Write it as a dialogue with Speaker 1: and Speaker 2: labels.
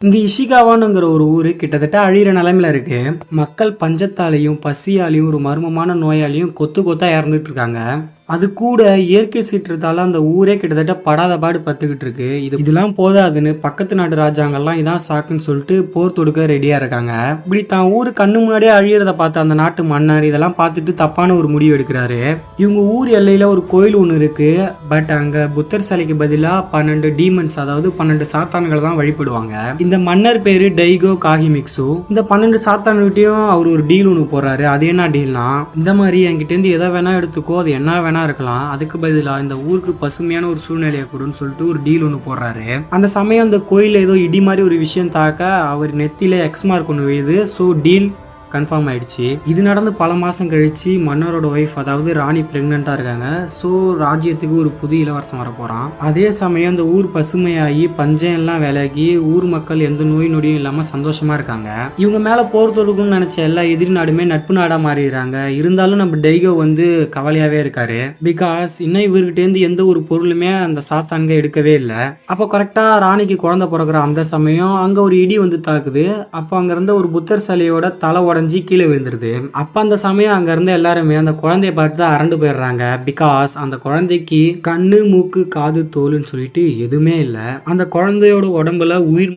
Speaker 1: இங்க இஷிகாவானுங்கிற ஒரு ஊரு கிட்டத்தட்ட அழியிற நிலைமையில இருக்கு. மக்கள் பஞ்சத்தாலையும் பசியாலையும் ஒரு மர்மமான நோயாலையும் கொத்து கொத்தா இறந்துட்டு இருக்காங்க. அது கூட இயற்கை சீற்றத்தால அந்த ஊரே கிட்டத்தட்ட படாத பாடு பத்துக்கிட்டு இருக்கு. இதெல்லாம் போதாதுன்னு பக்கத்து நாட்டு ராஜாங்கெல்லாம் இதான் சாக்குன்னு சொல்லிட்டு போர் தொடுக்க ரெடியா இருக்காங்க. இப்படி தான் ஊரு கண்ணு முன்னாடியே அழியறத பார்த்த அந்த நாட்டு மன்னர் இதெல்லாம் பார்த்துட்டு தப்பான ஒரு முடிவு எடுக்கிறாரு. இவங்க ஊர் எல்லையில ஒரு கோயில் ஒன்று இருக்கு. பட் அங்க புத்தர் சிலைக்கு பதிலா 12 டீமன்ஸ், அதாவது 12 சாத்தான்கள் தான் வழிபடுவாங்க. இந்த மன்னர் பேரு டைகோ காஹிமிக்ஸு. இந்த 12 சாத்தான்கிட்டையும் அவர் ஒரு டீல் ஒன்று போடுறாரு. அது என்ன டீல்னா, இந்த மாதிரி என்கிட்ட இருந்து எதை வேணா எடுத்துக்கோ, அது என்ன வேணா இருக்கலாம், அதுக்கு பதிலா இந்த ஊருக்கு பசுமையான ஒரு சூழ்நிலையை கொடுன்னு சொல்லிட்டு ஒரு டீல் ஒன்று போடுறாரு. அந்த சமயம் அந்த கோயில ஏதோ இடி மாதிரி ஒரு விஷயம் தாக்க அவர் நெத்தியில எக்ஸ் மார்க் ஒன்று விழுது. ஸோ டீல் கன்ஃபார்ம் ஆயிடுச்சு. இது நடந்து பல மாதம் கழிச்சு மன்னரோட ஒய்ஃப், அதாவது ராணி பிரெக்னெண்ட்டாக இருக்காங்க. ஸோ ராஜ்யத்துக்கு ஒரு புது இளவரசன் வர போகிறான். அதே சமயம் அந்த ஊர் பசுமையாகி பஞ்சம் எல்லாம் விலகி ஊர் மக்கள் எந்த நோய் நொடியும் இல்லாமல் சந்தோஷமாக இருக்காங்க. இவங்க மேலே போர் தொடுக்கணும்னு நினச்ச எல்லா எதிரி நாடுமே நட்பு நாடாக மாறிடுறாங்க. இருந்தாலும் நம்ம டைகோ கவலையாகவே இருக்காரு. பிகாஸ் இன்னும் இவர்கிட்டேருந்து எந்த ஒரு பொருளுமே அந்த சாத்தான்க எடுக்கவே இல்லை. அப்போ கரெக்டாக ராணிக்கு குழந்தை பிறக்கிற அந்த சமயம் அங்கே ஒரு இடி தாக்குது. அப்போ அங்கே இருந்த ஒரு புத்தர் சிலையோட தலை கீழே விழுந்துருது. அப்ப அந்த சமயம் அங்க இருந்த எல்லாருமே அந்த குழந்தைய பார்த்து தான் அரண்டு போயிடுறாங்க. பிகாஸ் அந்த குழந்தைக்கு கண்ணு மூக்கு காது தோல்னு சொல்லிட்டு எதுவுமே இல்லை. அந்த குழந்தையோட உடம்புல உயிர்